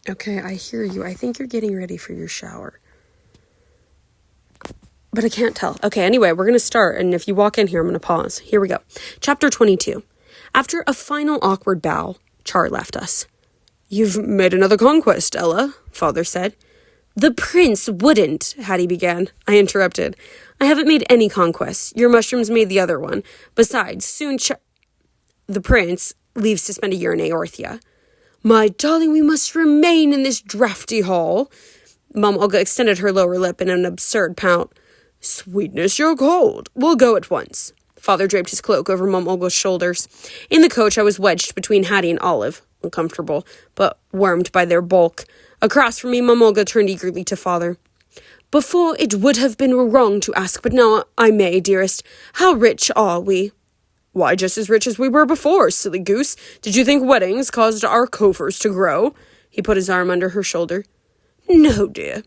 Okay, I hear you. I think you're getting ready for your shower. But I can't tell. Okay, anyway, we're going to start. And if you walk in here, I'm going to pause. Here we go. Chapter 22. After a final awkward bow, Char left us. You've made another conquest, Ella, Father said. The prince wouldn't, Hattie began. I interrupted. I haven't made any conquests. Your mushrooms made the other one. Besides, soon the prince leaves to spend a year in Aorthia. My darling, we must remain in this draughty hall. Mom Olga extended her lower lip in an absurd pout. Sweetness, you're cold. We'll go at once. Father draped his cloak over Mom Olga's shoulders. In the coach, I was wedged between Hattie and Olive, uncomfortable, but warmed by their bulk. Across from me, Mom Olga turned eagerly to Father. Before it would have been wrong to ask, but now I may, dearest. How rich are we? Why, just as rich as we were before, silly goose. Did you think weddings caused our coffers to grow? He put his arm under her shoulder. No, dear.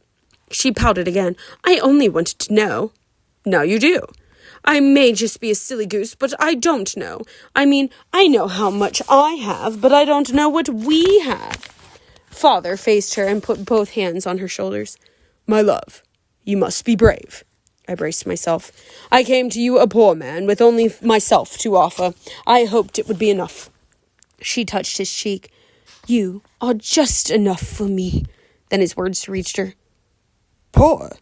She pouted again. I only wanted to know. Now you do. I may just be a silly goose, but I don't know. I mean, I know how much I have, but I don't know what we have. Father faced her and put both hands on her shoulders. My love, you must be brave. I braced myself. I came to you a poor man with only myself to offer. I hoped it would be enough. She touched his cheek. You are just enough for me. Then his words reached her. Poor?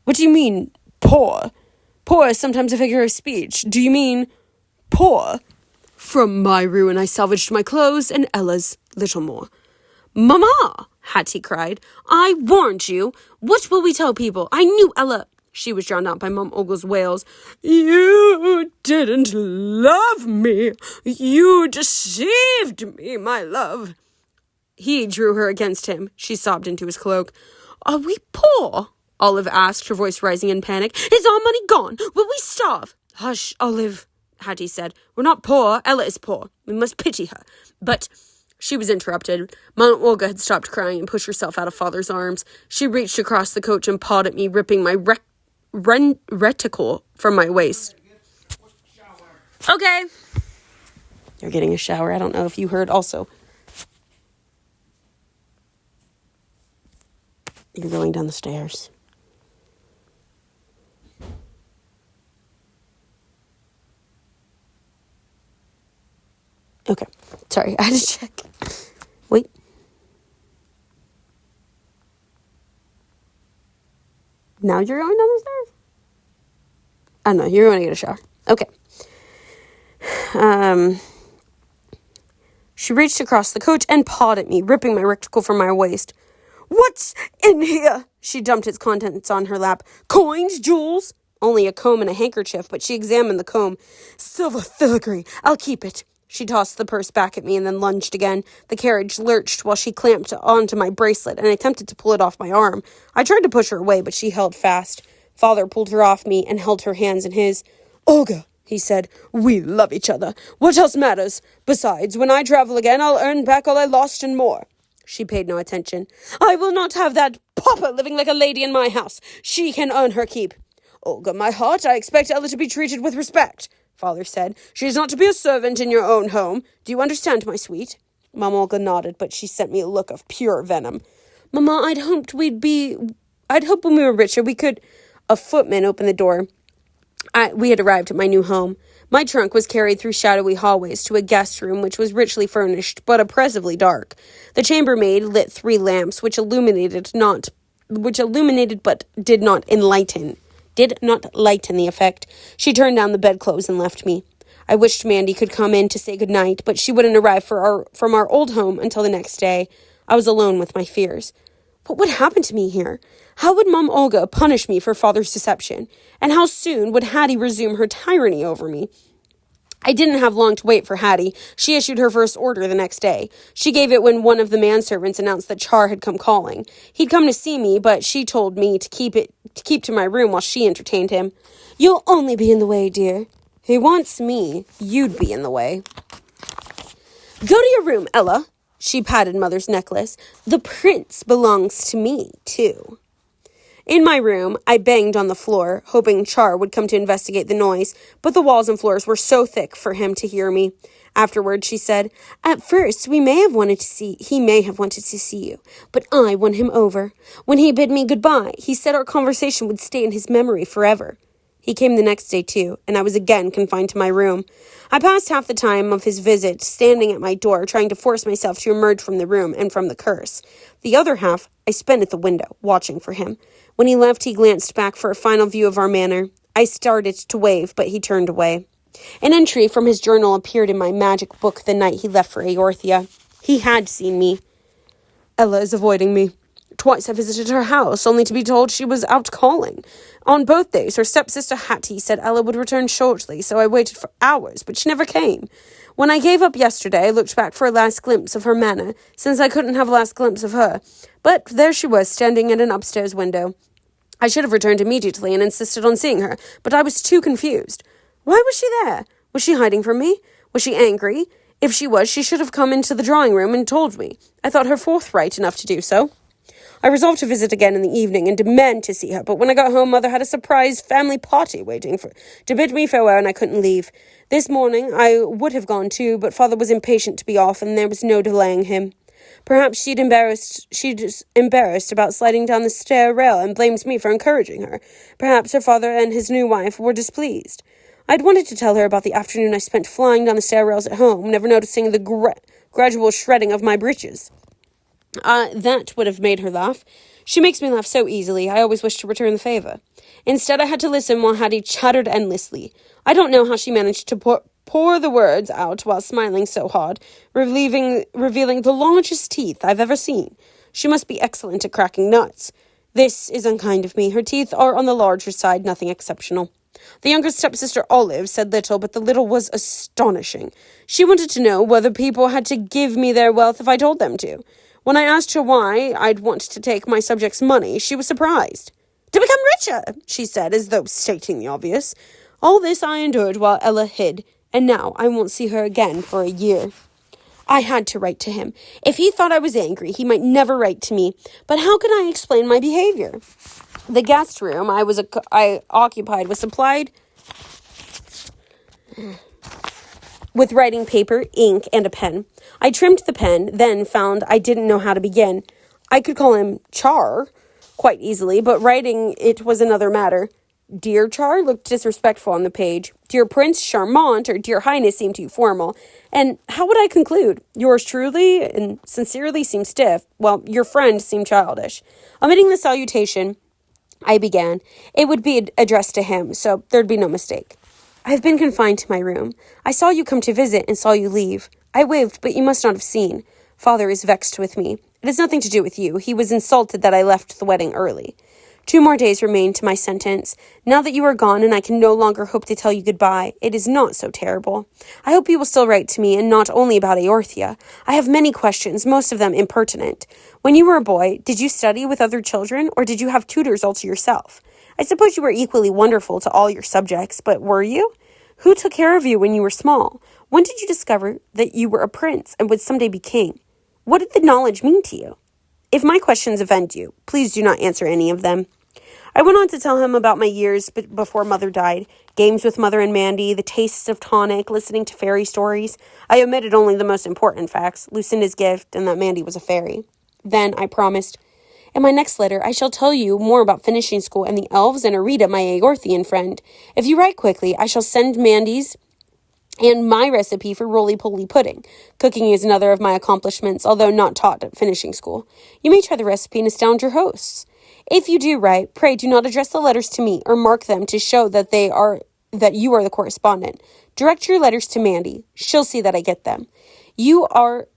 What do you mean, poor? Poor is sometimes a figure of speech. Do you mean poor? From my ruin I salvaged my clothes and Ella's little more. Mama! Hattie cried. I warned you. What will we tell people? I knew Ella... She was drowned out by Mom Ogle's wails. You didn't love me. You deceived me, my love. He drew her against him. She sobbed into his cloak. Are we poor? Olive asked, her voice rising in panic. Is our money gone? Will we starve? Hush, Olive, Hattie said. We're not poor. Ella is poor. We must pity her. But... She was interrupted. Mom Olga had stopped crying and pushed herself out of Father's arms. She reached across the coach and pawed at me, ripping my reticle from my waist. Okay. You're getting a shower. I don't know if you heard also. You're going down the stairs. Okay. Sorry, I had to check. Wait. Now you're going down the stairs? I don't know. You're going to get a shower. Okay. She reached across the coach and pawed at me, ripping my reticle from my waist. What's in here? She dumped its contents on her lap. Coins, jewels? Only a comb and a handkerchief, but she examined the comb. Silver filigree. I'll keep it. She tossed the purse back at me and then lunged again. The carriage lurched while she clamped onto my bracelet and attempted to pull it off my arm. I tried to push her away, but she held fast. Father pulled her off me and held her hands in his. Olga, he said, we love each other. What else matters? Besides, when I travel again, I'll earn back all I lost and more. She paid no attention. I will not have that pauper living like a lady in my house. She can earn her keep. Olga, my heart, I expect Ella to be treated with respect. Father said. She is not to be a servant in your own home. Do you understand, my sweet? Mama Olga nodded, but she sent me a look of pure venom. Mama, I'd hoped when we were richer we could... A footman opened the door. We had arrived at my new home. My trunk was carried through shadowy hallways to a guest room which was richly furnished, but oppressively dark. The chambermaid lit 3 lamps, which illuminated but did not lighten the effect. She turned down the bedclothes and left me. I wished Mandy could come in to say goodnight, but she wouldn't arrive from our old home until the next day. I was alone with my fears. What would happen to me here? How would Mom Olga punish me for Father's deception? And how soon would Hattie resume her tyranny over me? I didn't have long to wait for Hattie. She issued her first order the next day. She gave it when one of the manservants announced that Char had come calling. He'd come to see me, but she told me to keep to my room while she entertained him. You'll only be in the way, dear. He wants me. You'd be in the way. Go to your room, Ella. She patted Mother's necklace. The prince belongs to me, too. In my room, I banged on the floor, hoping Char would come to investigate the noise, but the walls and floors were so thick for him to hear me. Afterward, she said, "At first, he may have wanted to see you, but I won him over. When he bid me goodbye, he said our conversation would stay in his memory forever." He came the next day, too, and I was again confined to my room. I passed half the time of his visit standing at my door, trying to force myself to emerge from the room and from the curse. The other half I spent at the window, watching for him. When he left, he glanced back for a final view of our manor. I started to wave, but he turned away. An entry from his journal appeared in my magic book the night he left for Eorthia. He had seen me. "Ella is avoiding me. Twice I visited her house, only to be told she was out calling. On both days, her stepsister Hattie said Ella would return shortly, so I waited for hours, but she never came. When I gave up yesterday, I looked back for a last glimpse of her manor, since I couldn't have a last glimpse of her. But there she was, standing at an upstairs window. I should have returned immediately and insisted on seeing her, but I was too confused. Why was she there? Was she hiding from me? Was she angry? If she was, she should have come into the drawing room and told me. I thought her forthright enough to do so. I resolved to visit again in the evening and demand to see her, but when I got home, Mother had a surprise family party waiting to bid me farewell, and I couldn't leave. This morning, I would have gone too, but Father was impatient to be off, and there was no delaying him. Perhaps she's embarrassed about sliding down the stair rail and blames me for encouraging her. Perhaps her father and his new wife were displeased. I'd wanted to tell her about the afternoon I spent flying down the stair rails at home, never noticing the gradual shredding of my breeches. That would have made her laugh. She makes me laugh so easily, I always wish to return the favor. Instead, I had to listen while Hattie chattered endlessly. I don't know how she managed to pour the words out while smiling so hard, revealing the largest teeth I've ever seen. She must be excellent at cracking nuts. This is unkind of me. Her teeth are on the larger side, nothing exceptional. The younger stepsister, Olive, said little, but the little was astonishing. She wanted to know whether people had to give me their wealth if I told them to. When I asked her why I'd want to take my subjects' money, she was surprised. "To become richer," she said, as though stating the obvious. All this I endured while Ella hid, and now I won't see her again for a year. I had to write to him. If he thought I was angry, he might never write to me. But how could I explain my behavior? The guest room I occupied was supplied with writing paper, ink, and a pen. I trimmed the pen, then found I didn't know how to begin. I could call him Char quite easily, but writing it was another matter. Dear Char looked disrespectful on the page. Dear Prince Charmant or Dear Highness seemed too formal. And how would I conclude? Yours truly and sincerely seemed stiff, while your friend seemed childish. Omitting the salutation, I began. It would be addressed to him, so there'd be no mistake. I have been confined to my room. I saw you come to visit and saw you leave. I waved, but you must not have seen. Father is vexed with me. It has nothing to do with you. He was insulted that I left the wedding early. 2 more days remain to my sentence. Now that you are gone and I can no longer hope to tell you goodbye, it is not so terrible. I hope you will still write to me, and not only about Eorthia. I have many questions, most of them impertinent. When you were a boy, did you study with other children, or did you have tutors all to yourself? I suppose you were equally wonderful to all your subjects, but were you? Who took care of you when you were small? When did you discover that you were a prince and would someday be king? What did the knowledge mean to you? If my questions offend you, please do not answer any of them. I went on to tell him about my years before Mother died, games with Mother and Mandy, the tastes of tonic, listening to fairy stories. I omitted only the most important facts, Lucinda's gift, and that Mandy was a fairy. Then I promised, in my next letter, I shall tell you more about finishing school and the elves and Arita, my Eorthian friend. If you write quickly, I shall send Mandy's and my recipe for roly-poly pudding. Cooking is another of my accomplishments, although not taught at finishing school. You may try the recipe and astound your hosts. If you do write, pray do not address the letters to me or mark them to show that you are the correspondent. Direct your letters to Mandy. She'll see that I get them. You are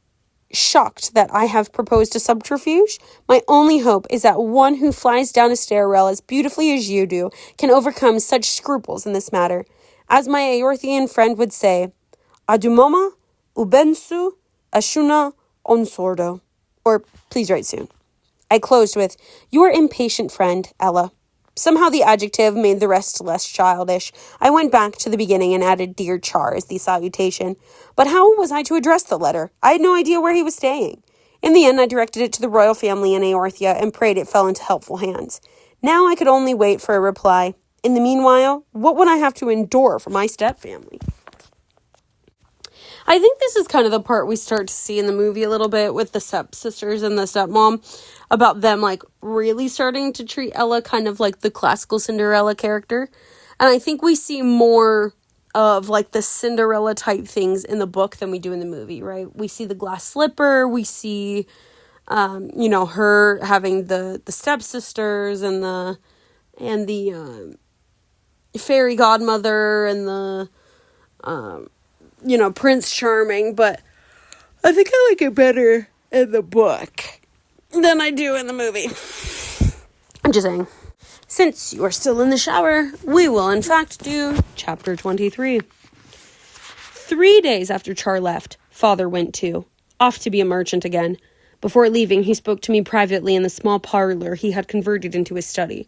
shocked that I have proposed a subterfuge? My only hope is that one who flies down a stair rail as beautifully as you do can overcome such scruples in this matter. As my Eorthian friend would say, adumoma, ubensu, ashuna, onsordo. Or, please write soon. I closed with, your impatient friend, Ella. Somehow the adjective made the rest less childish. I went back to the beginning and added Dear Char as the salutation. But how was I to address the letter? I had no idea where he was staying. In the end, I directed it to the royal family in Eorthia and prayed it fell into helpful hands. Now I could only wait for a reply. In the meanwhile, what would I have to endure from my stepfamily? I think this is kind of the part we start to see in the movie a little bit with the stepsisters and the stepmom, about them, like, really starting to treat Ella kind of like the classical Cinderella character. And I think we see more of, like, the Cinderella type things in the book than we do in the movie, right? We see the glass slipper, we see, her having the stepsisters and the fairy godmother and the, Prince Charming, but I think I like it better in the book than I do in the movie. I'm just saying. Since you are still in the shower, we will in fact do chapter 23. 3 days after Char left, Father went too, off to be a merchant again. Before leaving, he spoke to me privately in the small parlor he had converted into his study.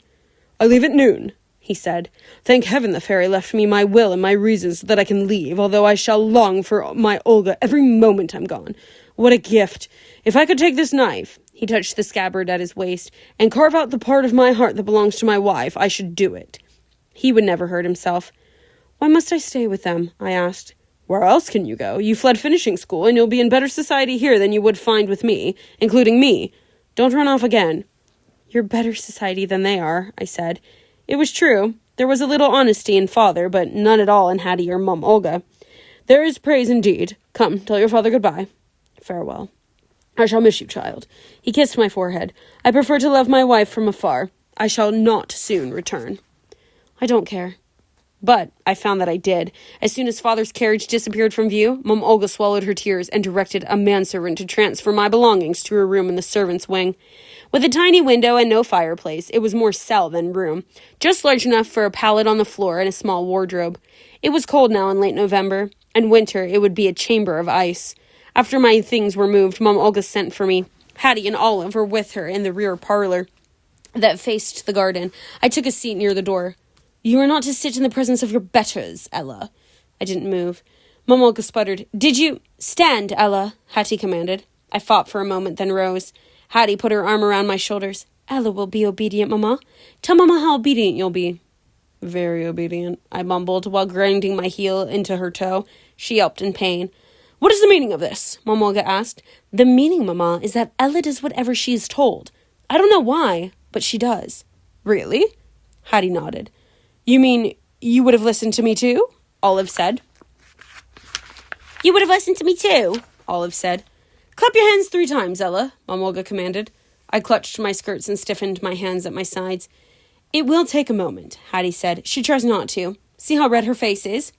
"I leave at noon," he said. "Thank heaven the fairy left me my will and my reasons so that I can leave, although I shall long for my Olga every moment I'm gone. What a gift! If I could take this knife," he touched the scabbard at his waist, "and carve out the part of my heart that belongs to my wife, I should do it." He would never hurt himself. "Why must I stay with them?" I asked. "Where else can you go? You fled finishing school, and you'll be in better society here than you would find with me, including me. Don't run off again." "You're better society than they are," I said. It was true. There was a little honesty in Father, but none at all in Hattie or Mum Olga. "There is praise indeed. Come, tell your father goodbye." "Farewell." "I shall miss you, child." He kissed my forehead. "I prefer to love my wife from afar. I shall not soon return." "I don't care." But I found that I did. As soon as Father's carriage disappeared from view, Mum Olga swallowed her tears and directed a manservant to transfer my belongings to a room in the servants' wing. With a tiny window and no fireplace, it was more cell than room, just large enough for a pallet on the floor and a small wardrobe. It was cold now in late November, and winter it would be a chamber of ice. After my things were moved, Mum Olga sent for me. Hattie and Olive were with her in the rear parlor that faced the garden. I took a seat near the door. "You are not to sit in the presence of your betters, Ella." I didn't move. Mum Olga sputtered. "Did you—" "Stand, Ella," Hattie commanded. I fought for a moment, then rose. Hattie put her arm around my shoulders. "Ella will be obedient, Mama. Tell Mama how obedient you'll be." "Very obedient," I mumbled, while grinding my heel into her toe. She yelped in pain. "What is the meaning of this?" Mum Olga asked. "The meaning, Mama, is that Ella does whatever she is told. I don't know why, but she does." "Really?" Hattie nodded. "You mean you would have listened to me too?" Olive said. "You would have listened to me too," Olive said. "Clap your hands 3 times, Ella," Mum Olga commanded. I clutched my skirts and stiffened my hands at my sides. "It will take a moment," Hattie said. "She tries not to. See how red her face is?"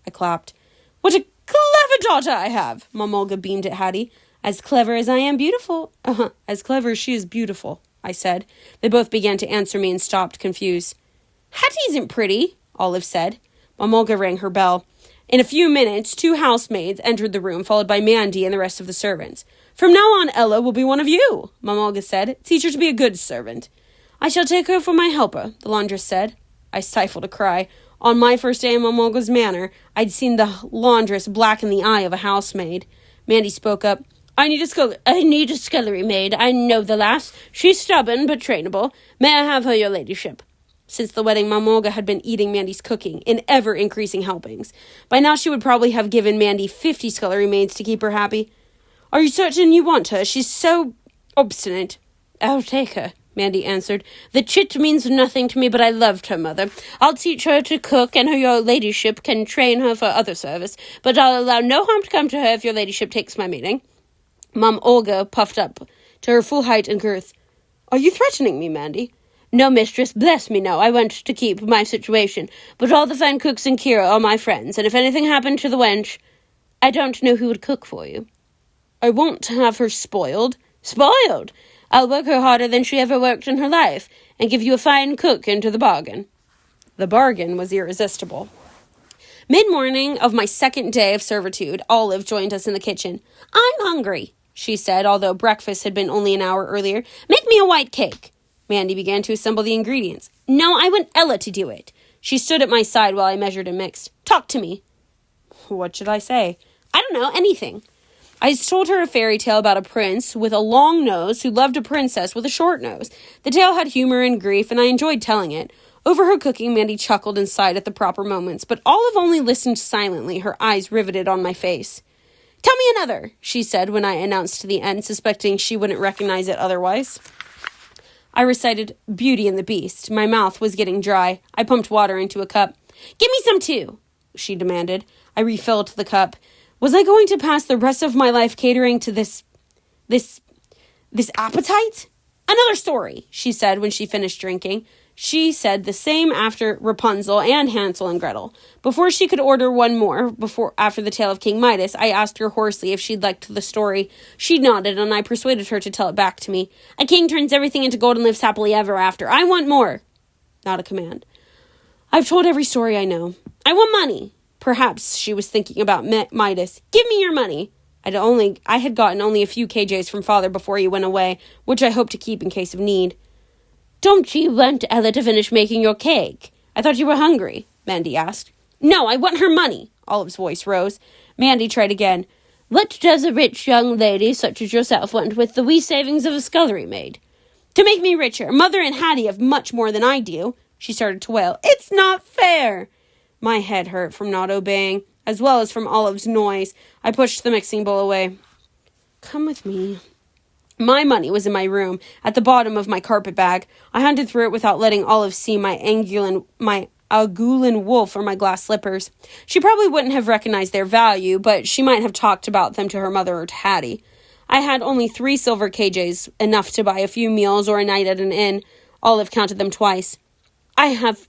I clapped. "What a clever daughter I have," Mum Olga beamed at Hattie. "As clever as I am beautiful." "As clever as she is beautiful," I said. They both began to answer me and stopped, confused. "Hattie isn't pretty," Olive said. Mum Olga rang her bell. In a few minutes, 2 housemaids entered the room, followed by Mandy and the rest of the servants. "From now on, Ella will be one of you," Mum Olga said. "Teach her to be a good servant." "I shall take her for my helper," the laundress said. I stifled a cry. On my first day in Mum Olga's manor, I'd seen the laundress blacken the eye of a housemaid. Mandy spoke up. I need a scullery maid. I know the lass. She's stubborn but trainable. May I have her, your ladyship?" Since the wedding, Mum Olga had been eating Mandy's cooking in ever-increasing helpings. By now she would probably have given Mandy 50 scullery maids to keep her happy. "Are you certain you want her? She's so obstinate." "I'll take her," Mandy answered. "The chit means nothing to me, but I loved her mother. I'll teach her to cook, and her your ladyship can train her for other service, but I'll allow no harm to come to her if your ladyship takes my meaning." Mum Olga puffed up to her full height and girth. "Are you threatening me, Mandy?" "No, mistress, bless me, no. I want to keep my situation, but all the fine cooks in Kira are my friends, and if anything happened to the wench, I don't know who would cook for you." "I won't have her spoiled." "Spoiled? I'll work her harder than she ever worked in her life, and give you a fine cook into the bargain." The bargain was irresistible. Mid-morning of my second day of servitude, Olive joined us in the kitchen. "I'm hungry," she said, although breakfast had been only an hour earlier. "Make me a white cake." Mandy began to assemble the ingredients. "No, I want Ella to do it." She stood at my side while I measured and mixed. "Talk to me." What should I say? "I don't know, anything." I told her a fairy tale about a prince with a long nose who loved a princess with a short nose. The tale had humor and grief, and I enjoyed telling it. Over her cooking, Mandy chuckled and sighed at the proper moments, but Olive only listened silently, her eyes riveted on my face. "Tell me another," she said when I announced the end, suspecting she wouldn't recognize it otherwise. I recited Beauty and the Beast. My mouth was getting dry. I pumped water into a cup. "Give me some too," she demanded. I refilled the cup. Was I going to pass the rest of my life catering to this appetite? "Another story," she said when she finished drinking. She said the same after Rapunzel and Hansel and Gretel. Before she could order one more, after the tale of King Midas, I asked her hoarsely if she'd liked the story. She nodded, and I persuaded her to tell it back to me. "A king turns everything into gold and lives happily ever after. I want more." Not a command. "I've told every story I know." "I want money." Perhaps she was thinking about Midas. "Give me your money." I had gotten only a few KJs from Father before he went away, which I hoped to keep in case of need. "Don't you want Ella to finish making your cake? I thought you were hungry," Mandy asked. "No, I want her money." Olive's voice rose. Mandy tried again. "What does a rich young lady such as yourself want with the wee savings of a scullery maid?" "To make me richer. Mother and Hattie have much more than I do." She started to wail. "It's not fair." My head hurt from not obeying, as well as from Olive's noise. I pushed the mixing bowl away. "Come with me." My money was in my room, at the bottom of my carpet bag. I hunted through it without letting Olive see my Agulin wolf or my glass slippers. She probably wouldn't have recognized their value, but she might have talked about them to her mother or to Hattie. I had only 3 silver KJs, enough to buy a few meals or a night at an inn. Olive counted them twice. I have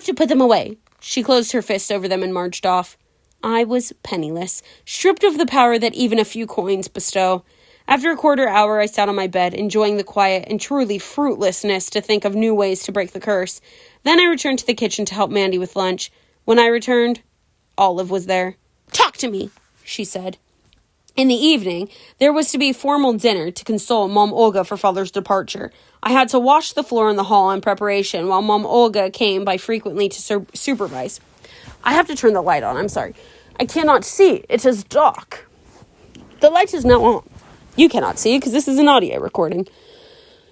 to put them away." She closed her fist over them and marched off. I was penniless, stripped of the power that even a few coins bestow. After a quarter hour, I sat on my bed, enjoying the quiet and truly fruitlessness to think of new ways to break the curse. Then I returned to the kitchen to help Mandy with lunch. When I returned, Olive was there. "Talk to me," she said. In the evening, there was to be a formal dinner to console Mom Olga for Father's departure. I had to wash the floor in the hall in preparation, while Mom Olga came by frequently to supervise. I have to turn the light on, I'm sorry. I cannot see. It is dark. The light is now on. You cannot see because this is an audio recording.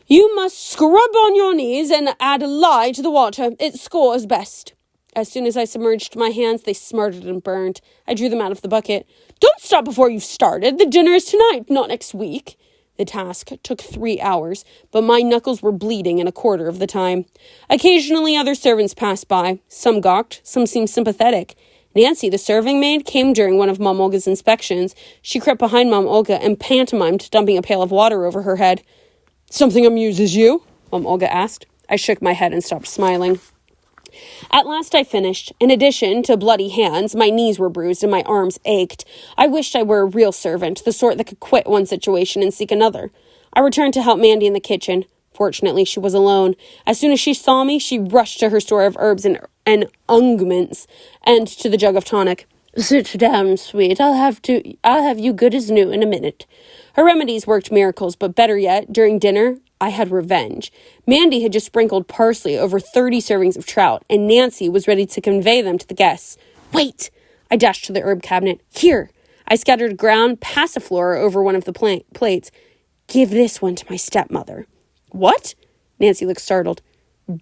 "You must scrub on your knees and add lye to the water. It scores best." As soon as I submerged my hands, they smarted and burned. I drew them out of the bucket. "Don't stop before you've started. The dinner is tonight, not next week." The task took 3 hours, but my knuckles were bleeding in a quarter of the time. Occasionally, other servants passed by. Some gawked, some seemed sympathetic. Nancy, the serving maid, came during one of Mom Olga's inspections. She crept behind Mom Olga and pantomimed dumping a pail of water over her head. "Something amuses you?" Mom Olga asked. I shook my head and stopped smiling. At last I finished. In addition to bloody hands, my knees were bruised and my arms ached. I wished I were a real servant, the sort that could quit one situation and seek another. I returned to help Mandy in the kitchen. Fortunately, she was alone. As soon as she saw me, she rushed to her store of herbs and unguents and to the jug of tonic. "Sit down, sweet. I'll have you good as new in a minute." Her remedies worked miracles, but better yet, during dinner, I had revenge. Mandy had just sprinkled parsley over 30 servings of trout, and Nancy was ready to convey them to the guests. "Wait!" I dashed to the herb cabinet. "Here!" I scattered ground passiflora over one of the plates. "Give this one to my stepmother." "What?" Nancy looked startled.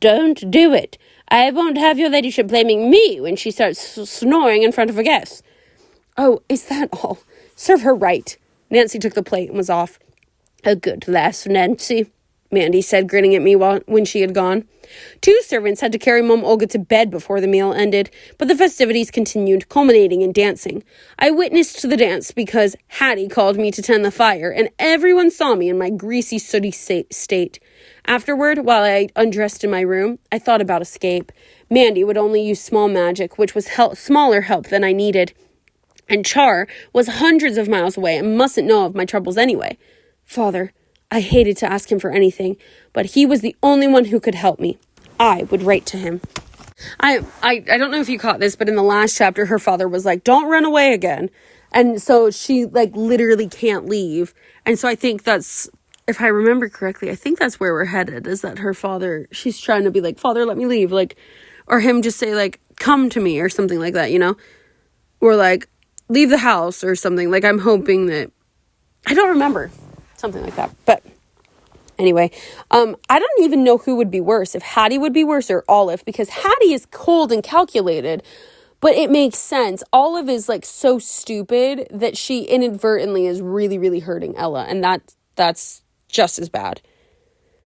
"Don't do it. I won't have your ladyship blaming me when she starts snoring in front of her guests." "Oh, is that all? Serve her right." Nancy took the plate and was off. "A good lass, Nancy," Mandy said, grinning at me when she had gone. 2 servants had to carry Mom Olga to bed before the meal ended, but the festivities continued, culminating in dancing. I witnessed the dance because Hattie called me to tend the fire, and everyone saw me in my greasy, sooty state. Afterward, while I undressed in my room, I thought about escape. Mandy would only use small magic, which was smaller help than I needed. And Char was hundreds of miles away and mustn't know of my troubles anyway. Father, I hated to ask him for anything, but he was the only one who could help me. I would write to him. I don't know if you caught this, but in the last chapter, her father was like, "Don't run away again." And so she literally can't leave. And so I think that's, if I remember correctly, I think that's where we're headed, is that her father, she's trying to be like, "Father, let me leave." Or him just say come to me or something like that, Or leave the house or something. Like, I'm hoping that, I don't remember, something like that. But anyway, I don't even know who would be worse, if Hattie would be worse or Olive, because Hattie is cold and calculated, but it makes sense. Olive is like so stupid that she inadvertently is really, really hurting Ella, and that's just as bad.